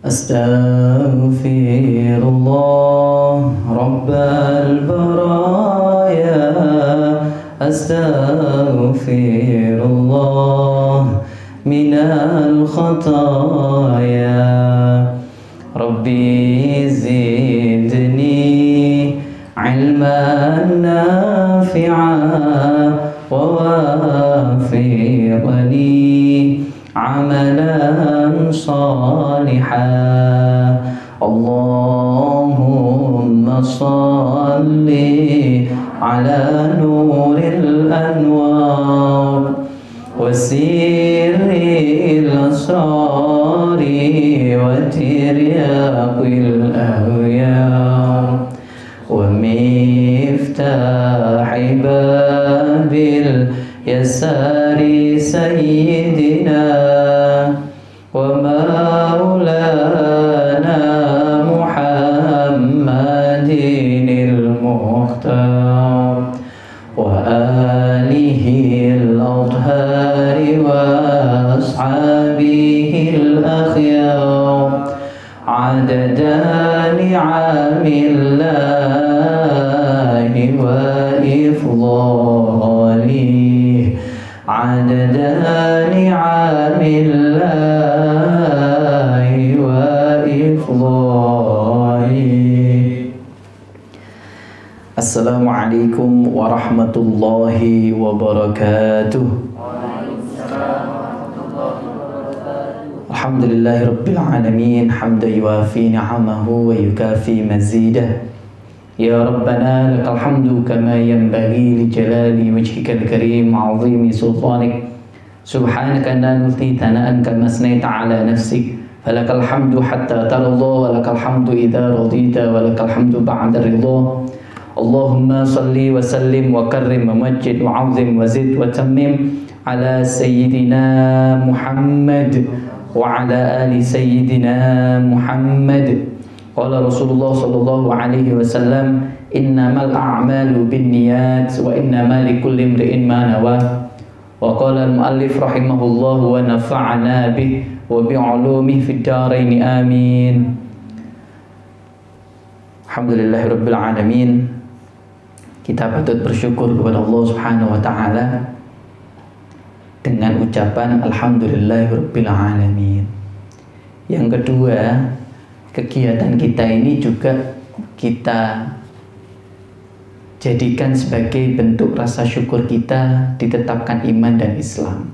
أستغفر الله رب البرايا أستغفر الله من الخطايا ربي زدني علما نافعا ووفق لي عملا صالحا اللهم صل على نور الأنوار وسر الأسرار وترياق الأغيار ومفتاح باب اليسار سيدنا ومولانا محمد المختار وآله الأطهار وأصحابه الأخيار عدد نعم الله وإفضاله عدد نعم الله وإفضاله. Assalamualaikum warahmatullahi wabarakatuh. Alhamdulillahi rabbil alamin hamdan yuwafi ni'amahu wa yukafi mazidah. Ya Rabbana lakal hamdu kama yanbaghi li jalali wajhikal karim wa 'azimi sultanik. Subhanaka la nuthni thana'an kama asnaita 'ala nafsik. Falakal hamdu hatta tarda wa lakal hamdu idza radita wa lakal hamdu ba'da ridha. Allahumma salli wa sallim wa karrim wa majjid wa 'azim wa zid wa tammim ala sayyidina Muhammad wa ala ali sayyidina Muhammad. Qala Rasulullah sallallahu alaihi wasallam, innamal a'malu binniyat wa innamal likulli imri'in ma nawa. Wa qala al-muallif rahimahullah wa nafa'ana bih wa bi'ulumihi fid dharain amin. Alhamdulillahirabbil alamin. Kita patut bersyukur kepada Allah Subhanahu wa taala dengan ucapan alhamdulillahirabbil alamin. Yang kedua, kegiatan kita ini juga kita jadikan sebagai bentuk rasa syukur kita ditetapkan iman dan Islam.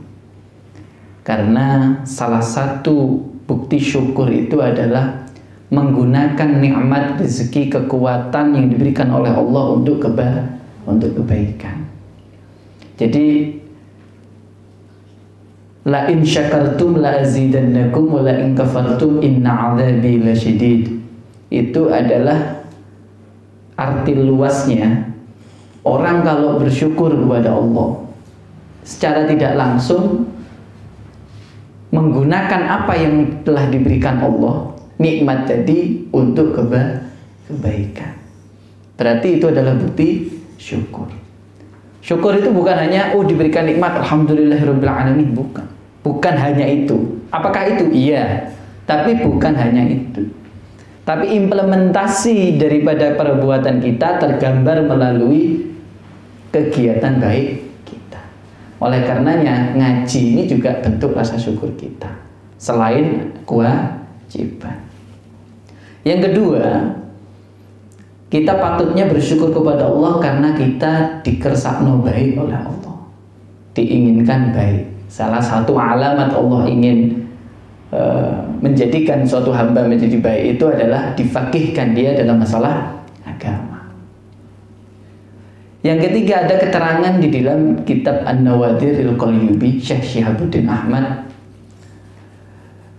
Karena salah satu bukti syukur itu adalah menggunakan nikmat rezeki kekuatan yang diberikan oleh Allah untuk kebaikan. Jadi la in syakartum la azidannakum wa la in kafartum inna 'adzabi lasyadid. Itu adalah arti luasnya orang kalau bersyukur kepada Allah secara tidak langsung menggunakan apa yang telah diberikan Allah, nikmat tadi untuk kebaikan. Berarti itu adalah bukti syukur. Syukur itu bukan hanya diberikan nikmat alhamdulillahirabbil alamin, bukan. Bukan hanya itu. Apakah itu? Iya. Tapi bukan hanya itu. Tapi implementasi daripada perbuatan kita tergambar melalui kegiatan baik kita. Oleh karenanya ngaji ini juga bentuk rasa syukur kita. Selain kewajiban. Yang kedua, kita patutnya bersyukur kepada Allah karena kita dikersakno baik oleh Allah. Diinginkan baik. Salah satu alamat Allah ingin menjadikan suatu hamba menjadi baik itu adalah difaqihkan dia dalam masalah agama. Yang ketiga, ada keterangan di dalam kitab An-Nawadiril Qalyubi Syekh Syihabuddin Ahmad.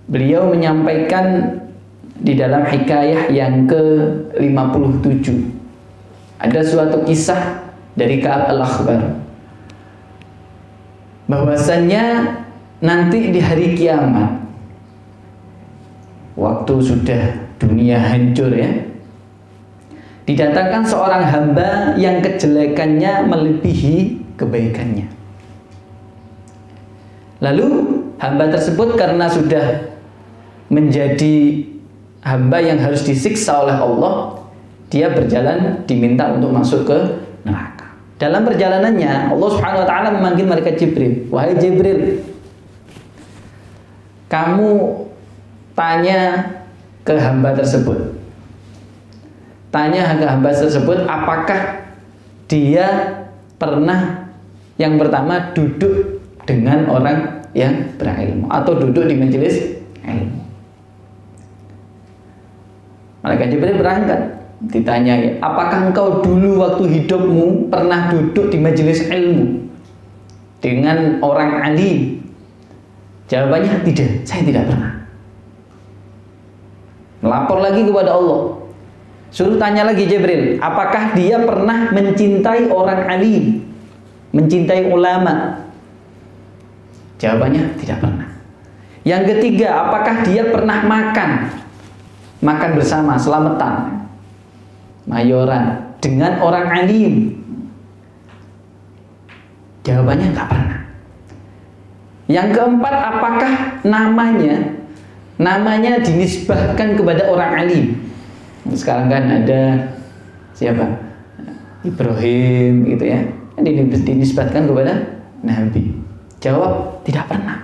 Beliau menyampaikan di dalam hikayah yang ke-57 ada suatu kisah dari Ka'ab al-Akhbar bahwasannya nanti di hari kiamat, waktu sudah dunia hancur ya, didatangkan seorang hamba yang kejelekannya melebihi kebaikannya. Lalu hamba tersebut karena sudah menjadi hamba yang harus disiksa oleh Allah, dia berjalan diminta untuk masuk ke neraka. Dalam perjalanannya Allah Subhanahu wa taala memanggil malaikat Jibril, "Wahai Jibril, kamu tanya ke hamba tersebut. Tanya ke hamba tersebut apakah dia pernah yang pertama duduk dengan orang yang berilmu atau duduk di majelis ilmu." Malaikat Jibril berangkat, ditanyai, "Apakah engkau dulu waktu hidupmu pernah duduk di majelis ilmu dengan orang alim?" Jawabannya, "Tidak, saya tidak pernah." Melapor lagi kepada Allah, suruh tanya lagi Jibril, apakah dia pernah mencintai orang alim, mencintai ulama? Jawabannya, tidak pernah. Yang ketiga, apakah dia pernah makan bersama, selamatan, mayoran dengan orang alim? Jawabannya, nggak pernah. Yang keempat, apakah namanya dinisbahkan kepada orang alim? Sekarang kan ada siapa? Ibrahim gitu ya, dinisbatkan kepada Nabi. Jawab, tidak pernah.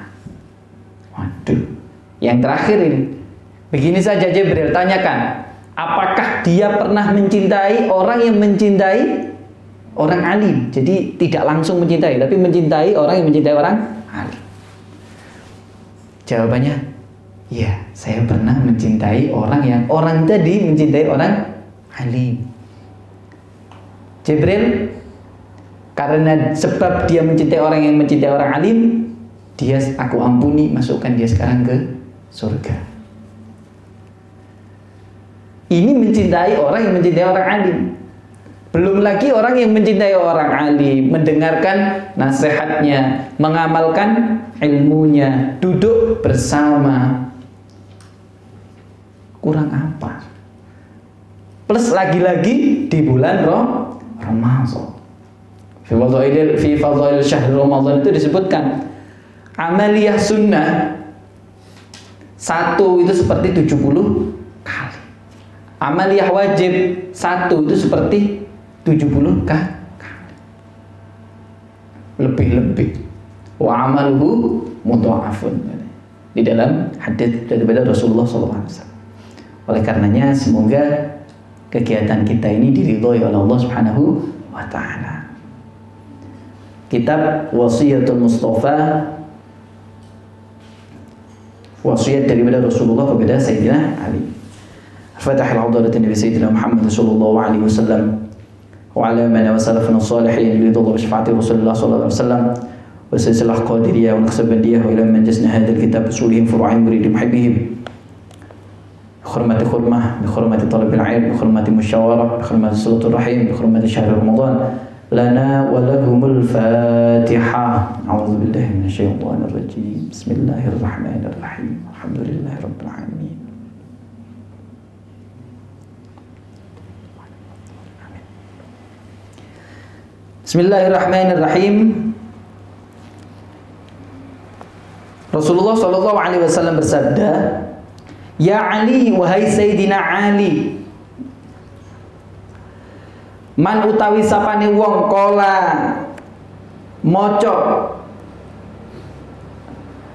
Waduh. Yang terakhir ini, begini saja Jibril tanyakan, apakah dia pernah mencintai orang yang mencintai orang alim? Jadi tidak langsung mencintai, tapi mencintai orang yang mencintai orang alim. Jawabannya, ya, saya pernah mencintai orang tadi mencintai orang alim. Jibril, karena sebab dia mencintai orang yang mencintai orang alim, aku ampuni, masukkan dia sekarang ke surga. Ini mencintai orang yang mencintai orang alim. Belum lagi orang yang mencintai orang alim, mendengarkan nasihatnya, mengamalkan ilmunya, duduk bersama. Kurang apa? Plus lagi-lagi di bulan Ramadan. Fi fadhail syahr Ramadan itu disebutkan amaliyah sunnah satu itu seperti 70 kali. Amaliyah wajib satu itu seperti 70 kali. Lebih-lebih. Wa amaluhu mudha'afun. Di dalam hadis daripada Rasulullah SAW. Oleh karenanya semoga kegiatan kita ini diridhoi oleh Allah Subhanahu wa taala. Kitab Wasiyatul Mustafa, wasiat daripada Rasulullah kepada Sayyidina Ali. Fatahil Hawdaratin Nabi Sayyidina Muhammad sallallahu alaihi wasallam wa ala man wa salafana salihin lidullah syafaati Rasulullah sallallahu alaihi wasallam wa silsilah qadiriyah wa naqsabandiyah wa ila man jasna hadzal kitab usulihim furu'in murid muhibbihim. بحرمة خرمة بحرمة طلب العلم بحرمة مشاورة بحرمة صلة الرحيم بحرمة شهر رمضان لنا ولهم الفاتحة. أعوذ بالله من الشيطان الرجيم. بسم الله الرحمن الرحيم. الحمد لله رب العالمين. بسم الله الرحمن الرحيم. Rasulullah Shallallahu Alaihi Wasallam bersabda, "Ya Ali, wahai Sayyidina Ali, man utawi sapane wong kola maca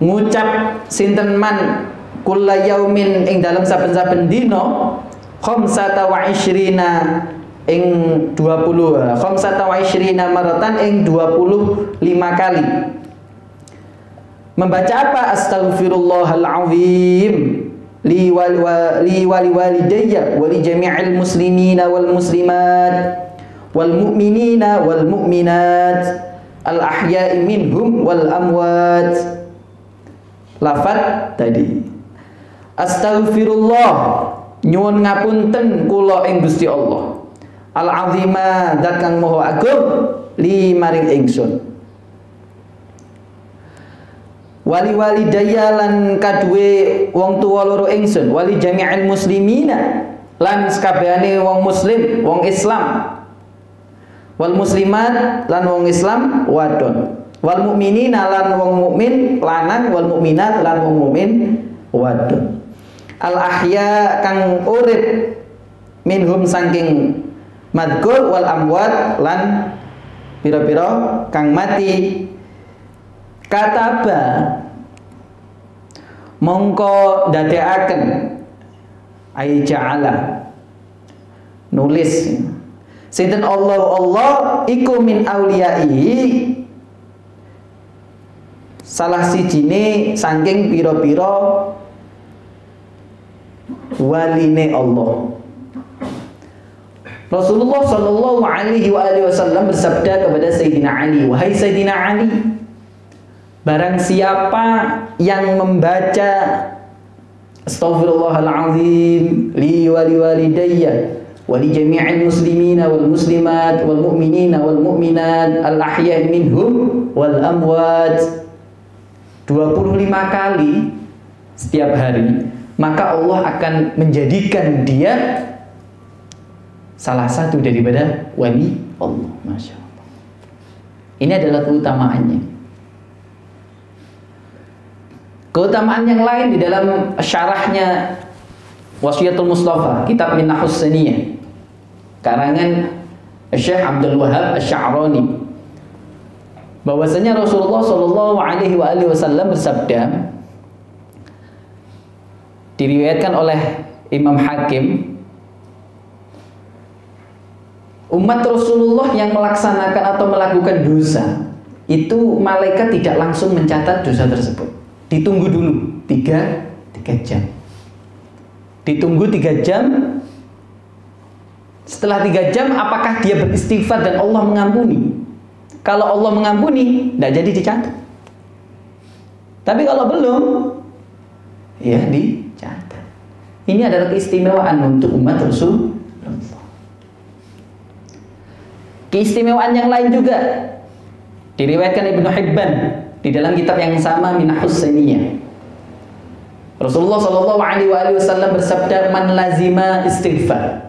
ngucap sinten man kulla yaumin ing dalam saben-saben dina khamsata wa ishrina ing 20 khamsata wa ishrina maratan ing 25 kali membaca apa? Astaghfirullahal azim li walidayya wa li jami'il muslimina wal muslimat wal mu'minina wal mu'minat al ahya'i minhum wal amwat." Lafaz tadi, astaghfirullah, nyuwun ngapunten kula ing Gusti Allah, al azima, zat kang maha agung, li maring ingsun, wali walidayya lan kaduwe wong tuwa loro ingsun, wali jami'il muslimina lan sakabehane wong muslim, wong Islam, wal muslimat lan wong Islam wadon, wal mukminina lan wong mukmin lanang, wal mukminat lan wong mukmin wadon. al ahya kang urip minhum saking madkur wal amwat lan pira-pira kang mati. Kataba mongko dadekaken ay ja'ala nulis sinten Allah iku min auliyai salah sijine saking pira-pira waline Allah. Rasulullah Shallallahu Alaihi Wasallam bersabda kepada Sayyidina Ali, wahai Sayyidina Ali, barang siapa yang membaca Astaghfirullahaladzim li wa li walidayya wa li jami'il muslimina wal muslimat wal mu'minina wal mu'minat al ahya minhum wal amwat 25 kali setiap hari, maka Allah akan menjadikan dia salah satu daripada wali Allah. Masya Allah. Ini adalah keutamaannya. Keutamaan yang lain di dalam syarahnya Wasiyatul Mustafa, kitab Minahus Saniyah, karangan Syekh Abdul Wahab Asy-Sya'rani, bahwasanya Rasulullah Shallallahu Alaihi Wasallam bersabda, diriwayatkan oleh Imam Hakim, umat Rasulullah yang melaksanakan atau melakukan dosa itu malaikat tidak langsung mencatat dosa tersebut. Ditunggu dulu 3 jam. Ditunggu 3 jam. Setelah 3 jam apakah dia beristighfar dan Allah mengampuni? Kalau Allah mengampuni, tidak jadi dicatat. Tapi kalau belum, ya dicatat. Ini adalah keistimewaan untuk umat Rasulullah. Keistimewaan yang lain juga diriwayatkan Ibnu Hibban di dalam kitab yang sama Minahus Saniyah. Rasulullah Shallallahu Alaihi Wasallam bersabda, man lazima istighfar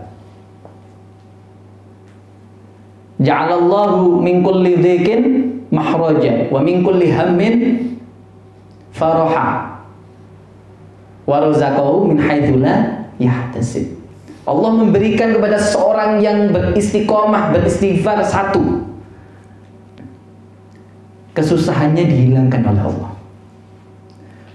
ja'alallahu min kulli dhikin mahraja wa min kulli hammin faraha wa razaqahu min haitsu la yahtasib. Allah memberikan kepada seorang yang beristiqomah, beristighfar, 1, kesusahannya dihilangkan oleh Allah.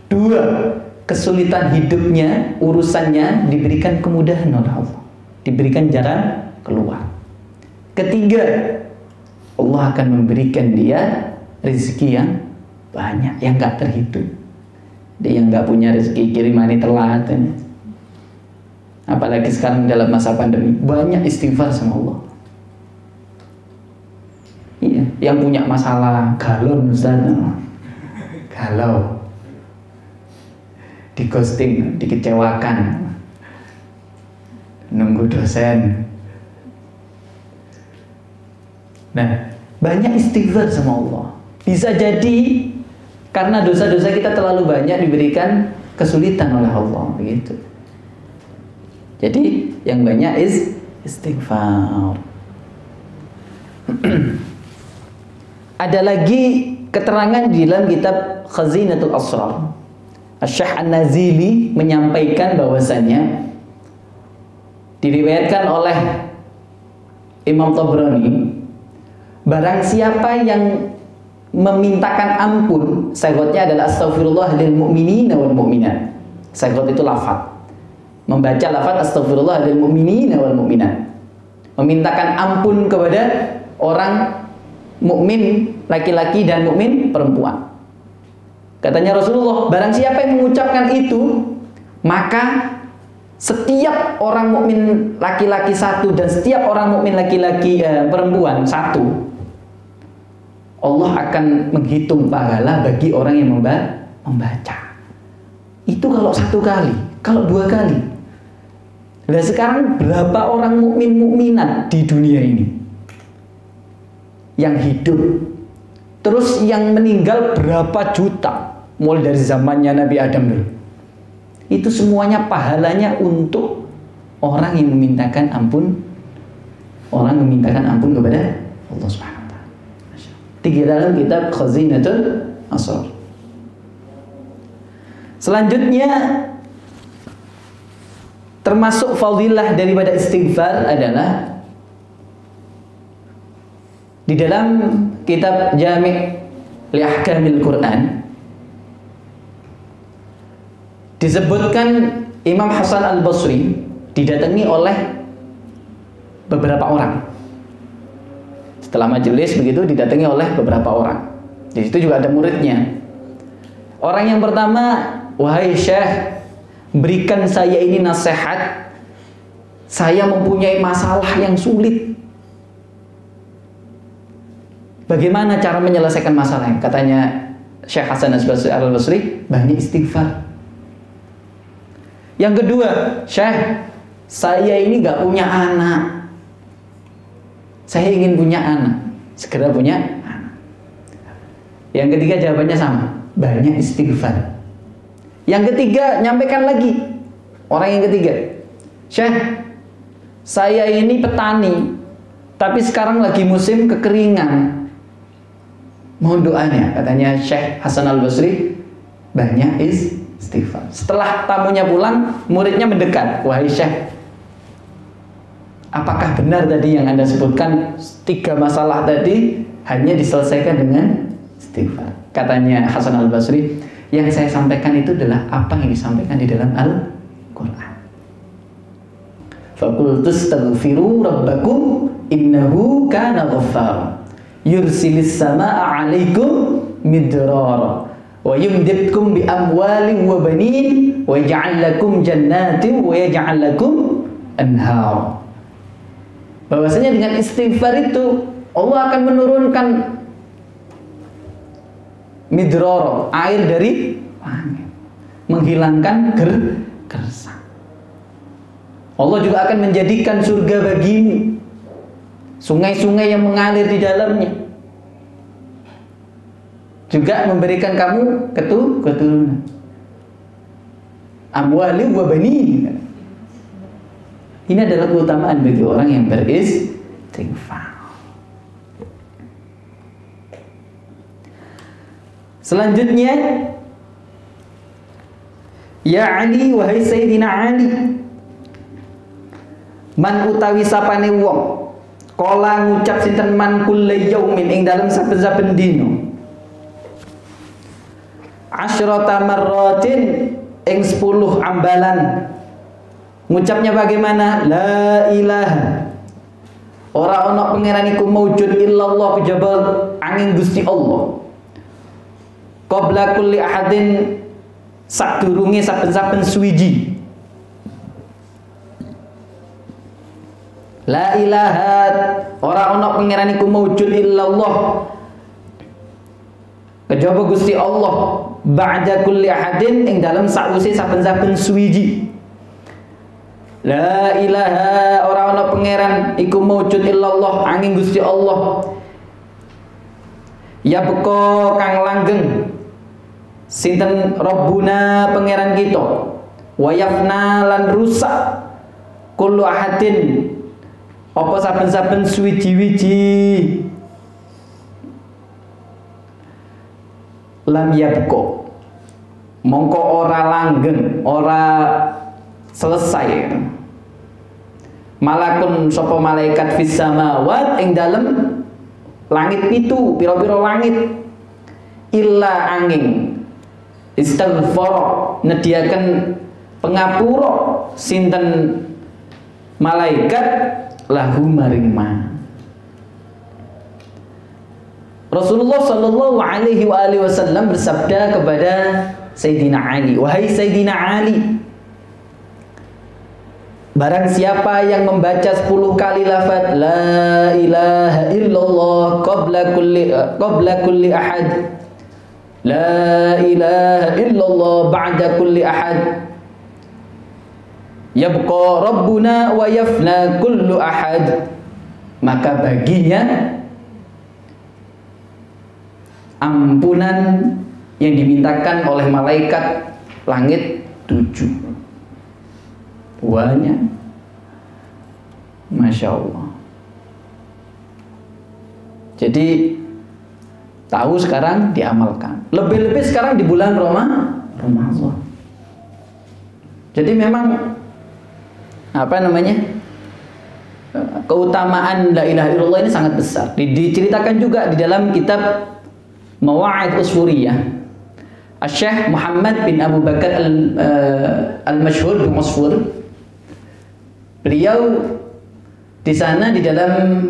2, kesulitan hidupnya, urusannya diberikan kemudahan oleh Allah, diberikan jalan keluar. 3, Allah akan memberikan dia rezeki yang banyak, yang gak terhitung. Dia yang gak punya rezeki kirimani telat, apalagi sekarang dalam masa pandemi, banyak istighfar sama Allah. Iya, yang punya masalah galon, Ustaz, galau, di ghosting, dikecewakan, nunggu dosen. Nah, banyak istighfar sama Allah. Bisa jadi karena dosa-dosa kita terlalu banyak diberikan kesulitan oleh Allah, begitu. Jadi yang banyak istighfar. Ada lagi keterangan di dalam kitab Khazinatul Asrar. Asy-Syaikh An-Nazili menyampaikan bahwasanya diriwayatkan oleh Imam Tabrani, barang siapa yang memintakan ampun, sayyidnya adalah astaghfirullah lil mu'minina wal mu'minat. Sayyid itu lafaz. Membaca lafaz astaghfirullah lil mu'minina wal mu'minat. Memintakan ampun kepada orang mukmin laki-laki dan mukmin perempuan. Katanya Rasulullah, barang siapa yang mengucapkan itu, maka setiap orang mukmin laki-laki 1 dan setiap orang mukmin laki-laki perempuan 1, Allah akan menghitung pahala bagi orang yang membaca. Itu kalau 1 kali, kalau 2 kali. Nah sekarang berapa orang mukmin mukminat di dunia ini yang hidup? Terus yang meninggal berapa juta? Mulai dari zamannya Nabi Adam dulu. Itu semuanya pahalanya untuk orang yang memintakan ampun, orang yang memintakan ampun kepada Allah Subhanahu wa taala. Tiga dalam kitab Khazinatul Asrar. Selanjutnya termasuk fadilah daripada istighfar adalah di dalam kitab Jami' li Ahkamil Quran disebutkan Imam Hasan Al-Basri didatangi oleh beberapa orang. Setelah majelis begitu didatangi oleh beberapa orang. Di situ juga ada muridnya. Orang yang pertama, wahai Syekh, berikan saya ini nasihat. Saya mempunyai masalah yang sulit. Bagaimana cara menyelesaikan masalahnya? Katanya Syekh Hasan Al-Basri, banyak istighfar. Yang kedua, Syekh, saya ini gak punya anak. Saya ingin punya anak. Segera punya anak. Yang ketiga jawabannya sama, banyak istighfar. Yang ketiga, nyampaikan lagi. Orang yang ketiga, Syekh, saya ini petani, tapi sekarang lagi musim kekeringan. Mohon doanya. Katanya Syekh Hasan Al-Basri, banyak istighfar. Setelah tamunya pulang, muridnya mendekat. Wahai Syekh, apakah benar tadi yang Anda sebutkan 3 masalah tadi hanya diselesaikan dengan istighfar? Katanya Hasan Al-Basri, yang saya sampaikan itu adalah apa yang disampaikan di dalam Al-Quran. Faqultu astaghfiru rabbakum innahu kana ghaffara yursilis samaa'a 'alaikum midrara wa yumdidkum bi amwalin wa banin wa yaj'al lakum jannatin wa yaj'al lakum anhar. Bahwasanya dengan istighfar itu Allah akan menurunkan midroro, air dari langit, menghilangkan gersang. Allah juga akan menjadikan surga bagimu, sungai-sungai yang mengalir di dalamnya, juga memberikan kamu keturunan, amwali wa bani. Ini adalah keutamaan bagi orang yang beristighfar. Selanjutnya, ya Ali, wahai Sayyidina Ali, man utawi sapane wong kala ngucap sinten man kullu yaumin ing dalem saben-saben dina asyrata marratin ing 10 ambalan. Ngucapnya bagaimana? La ilaha, ora ana pangeran iku maujud illallah kejaba angin Gusti Allah. Qabla kulli ahadin, sadurunge saben-saben suwiji. La ilaha, ora ana pangeran iku maujud illallah kejaba Gusti Allah. Ba'da kulli ahadin, ing dalam sakwise saben-saben suwiji. La ilaha, ora ana pangeran iku maujud illallah angin Gusti Allah. Ya beko kang langgeng sinten Rabbuna pangeran kita, wa yafna lan rusak kullu ahadin apa saben-saben suwiji-wiji. Lam yabko, mongko ora langgeng, ora selesai. Malakun sapa malaikat fis samawat ing dalem langit itu, pira-pira langit, illa angin istighfar, nediaken pengapura sinten malaikat lahu maring ma. Rasulullah Shallallahu Alaihi Wasallam bersabda kepada Sayyidina Ali, wahai Sayyidina Ali, barang siapa yang membaca 10 kali lafaz la ilaha illallah qabla kulli ahad, la ilaha illallah ba'da kulli ahad, yabqa rabbuna wa yafna kullu ahad, maka baginya ampunan yang dimintakan oleh malaikat langit 7. Banyak, Masya Allah. Jadi tahu sekarang diamalkan. Lebih-lebih sekarang di bulan Ramadan. Jadi memang apa namanya, keutamaan la ilaha illallah ini sangat besar. Diceritakan juga di dalam kitab Mawa'id Usfuriyah. Syekh Muhammad bin Abu Bakar al-Masyhur bin Usfur, beliau di sana di dalam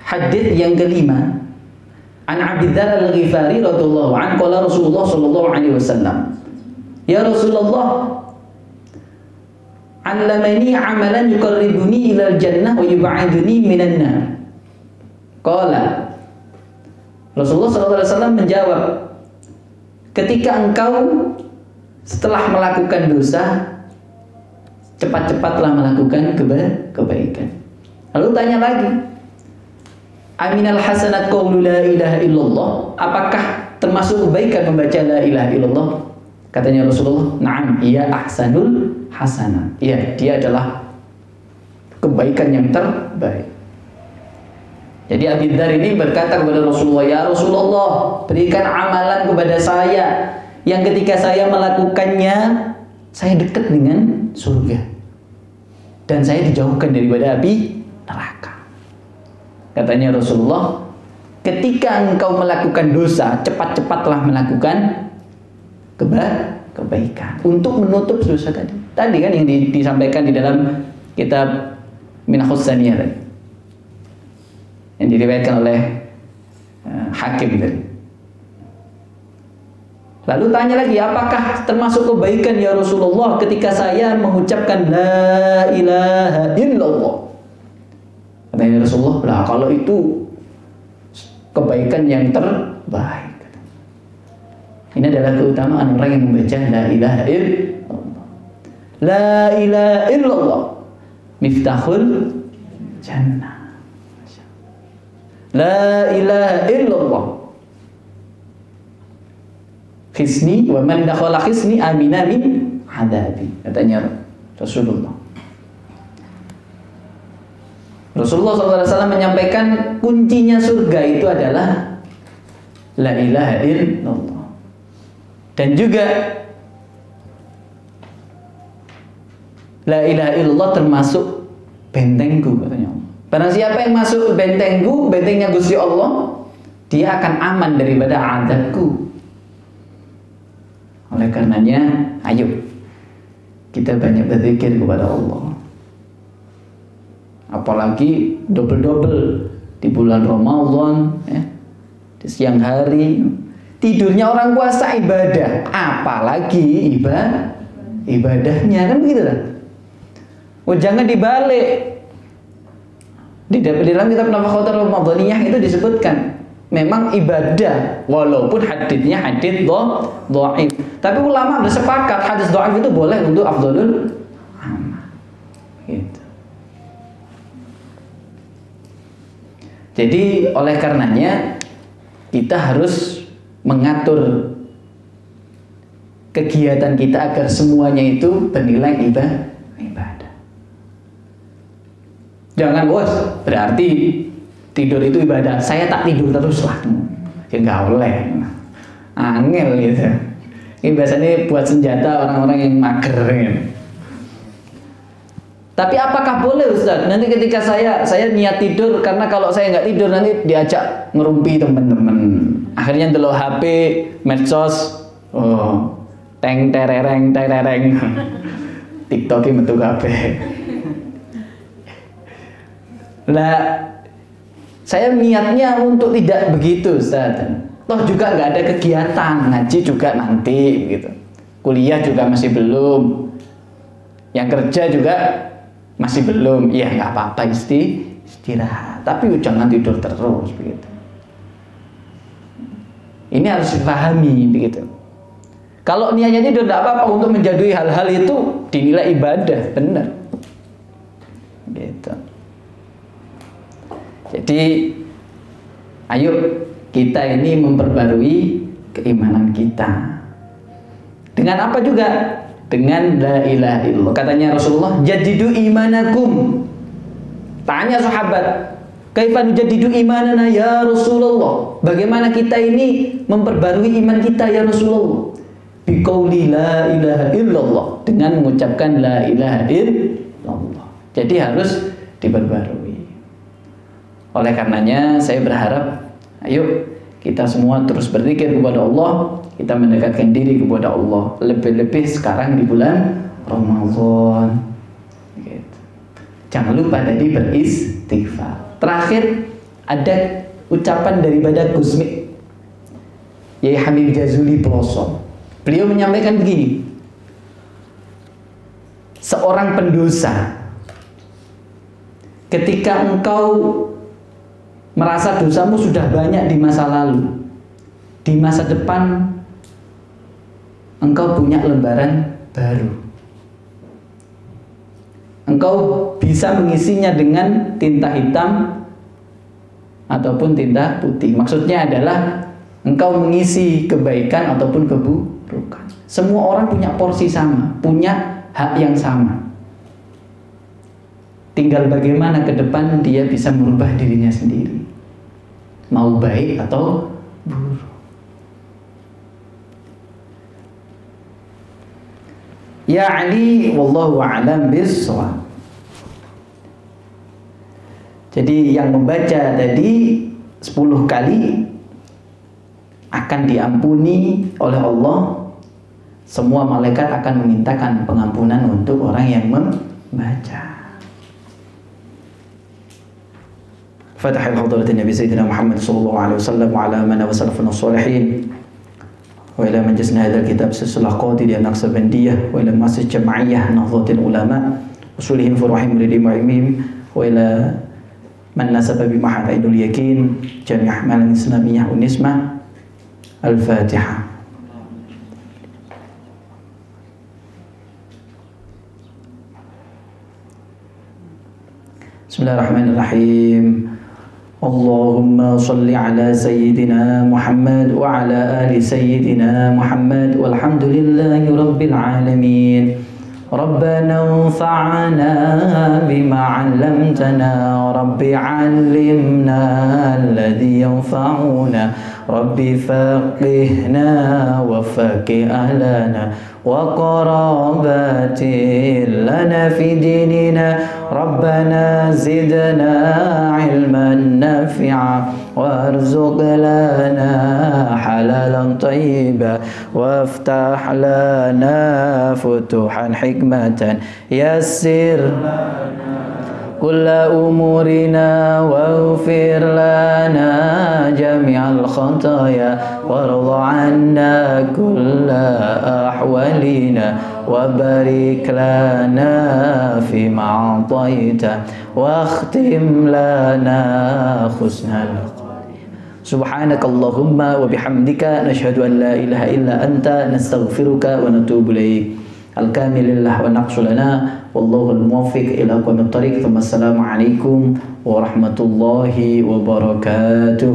hadits yang kelima, an Abi Dzar al-Ghifari radhiyallahu anhu, qala Rasulullah sallallahu alaihi wasallam, ya Rasulullah, 'allamani 'amalan yuqarribuni ilal jannah wa yub'iduni minan nar. Qala, Rasulullah sallallahu alaihi wasallam menjawab, ketika engkau setelah melakukan dosa, cepat-cepatlah melakukan kebaikan. Lalu tanya lagi, aminal hasanat qawlu la ilaha illallah, apakah termasuk kebaikan membaca la ilaha illallah? Katanya Rasulullah, na'am, iya ahsanul hasanat. Iya, dia adalah kebaikan yang terbaik. Jadi Abi Dzar ini berkata kepada Rasulullah, ya Rasulullah, berikan amalan kepada saya yang ketika saya melakukannya, saya dekat dengan surga dan saya dijauhkan daripada api neraka. Katanya Rasulullah, ketika engkau melakukan dosa, cepat-cepatlah melakukan kebaikan untuk menutup dosa tadi. Tadi kan yang disampaikan di dalam kitab Minahus Saniyah tadi, yang diriwayatkan oleh Hakim tadi. Lalu tanya lagi, apakah termasuk kebaikan ya Rasulullah ketika saya mengucapkan la ilaha illallah? Katanya Rasulullah, lah kalau itu kebaikan yang terbaik. Ini adalah keutamaan orang yang membaca la ilaha illallah. La ilaha illallah miftahul jannah. La ilaha illallah khisni wa man dakhala khisni amina min adabi. Katanya Rasulullah. Rasulullah SAW menyampaikan kuncinya surga itu adalah la ilaha illallah. Dan juga la ilaha illallah termasuk bentengku, katanya. Barang siapa yang masuk bentengku, bentengnya Gusti Allah, dia akan aman daripada azabku. Oleh karenanya, ayo kita banyak berzikir kepada Allah. Apalagi double-double di bulan Ramadan, ya, di siang hari. Tidurnya orang puasa ibadah, apalagi ibadahnya, kan begitu kan? Oh, jangan dibalik. Di dalam kitab Nafaqatul Ramadaniyah itu disebutkan memang ibadah, walaupun haditsnya hadits dhaif. Tapi ulama bersepakat hadis dhaif itu boleh untuk afdhalul amal. Gitu. Jadi oleh karenanya kita harus mengatur kegiatan kita agar semuanya itu bernilai ibadah. Jangan bos, berarti tidur itu ibadah. Saya tak tidur terus lah, ya nggak boleh. Angel gitu. Ini biasanya buat senjata orang-orang yang mager gitu. Tapi apakah boleh Ustaz? Nanti ketika saya niat tidur, karena kalau saya nggak tidur nanti diajak ngerumpi teman-teman. Akhirnya delok HP, medsos, teng terereng. TikTok metu kabeh. Lah, saya niatnya untuk tidak begitu, Ustaz. Toh juga nggak ada kegiatan, ngaji juga nanti, gitu. Kuliah juga masih belum. Yang kerja juga masih belum. Iya, nggak apa-apa, istirahat. Tapi jangan tidur terus, begitu. Ini harus dipahami, begitu. Kalau niatnya tidur tidak apa-apa, untuk menjadi hal-hal itu dinilai ibadah, benar. Gitu. Jadi, ayo kita ini memperbarui keimanan kita. Dengan apa juga? Dengan la ilaha illallah. Katanya Rasulullah, jadidu imanakum. Tanya sahabat, kaifa nujaddidu imanana ya Rasulullah? Bagaimana kita ini memperbarui iman kita ya Rasulullah? Biqauli la ilaha illallah, dengan mengucapkan la ilaha illallah. Jadi harus diperbarui. Oleh karenanya saya berharap, ayo kita semua terus berzikir kepada Allah, kita mendekatkan diri kepada Allah, lebih-lebih sekarang di bulan Ramadan. Gitu. Jangan lupa tadi beristighfar. Terakhir ada ucapan daripada Gusmi Yai Habib Jazuli Peloso. Beliau menyampaikan begini, seorang pendosa, ketika engkau merasa dosamu sudah banyak di masa lalu, di masa depan engkau punya lembaran baru. Engkau bisa mengisinya dengan tinta hitam ataupun tinta putih. Maksudnya adalah engkau mengisi kebaikan ataupun keburukan. Semua orang punya porsi sama, punya hak yang sama. Tinggal bagaimana ke depan dia bisa merubah dirinya sendiri, mau baik atau buruk. Ya Ali, wallahu a'lam bishawab. Jadi yang membaca tadi 10 kali akan diampuni oleh Allah. Semua malaikat akan memintakan pengampunan untuk orang yang membaca. Fatihah hadratin Nabi Sayyidina Muhammad sallallahu alaihi wasallam wa ala man wa salafun salihin wa ila man jasna hadzal kitab silsilah qadir an-naqsabandiyah wa ila masjid jam'iyah nahdlatul ulama usulihim furahim muridin mu'minin wa ila man nasaba bi mahadul yakin jami' mal islamiyah unisma. Al-Fatihah. Bismillahirrahmanirrahim. Allahumma salli ala Sayyidina Muhammad wa ala ali Sayyidina Muhammad walhamdulillahi rabbil alamin. Rabbana anfa'na bima 'allamtana rabbi 'allimna alladhi yanfa'una rabbi faqihna wa faqih ahlana wa qarabati lana fi dinina rabbana zidna ilman nafi'a warzuq lana halalan tayyiba waftah lana futuhan hikmatan yassir kulla umurina waghfir lana jami'al khataya warḍa 'anna kulla ahwalina wa barik lana fima a'taita wa akhtim lana husnal subhanakallahumma wa bihamdika nashhadu an la ilaha illa anta nastaghfiruka wa natubu ilaik. Al-kamilillah wa naqsulana wallahu al-muwaffiq ila aqwamit thariq. Assalamualaikum warahmatullahi wabarakatuh.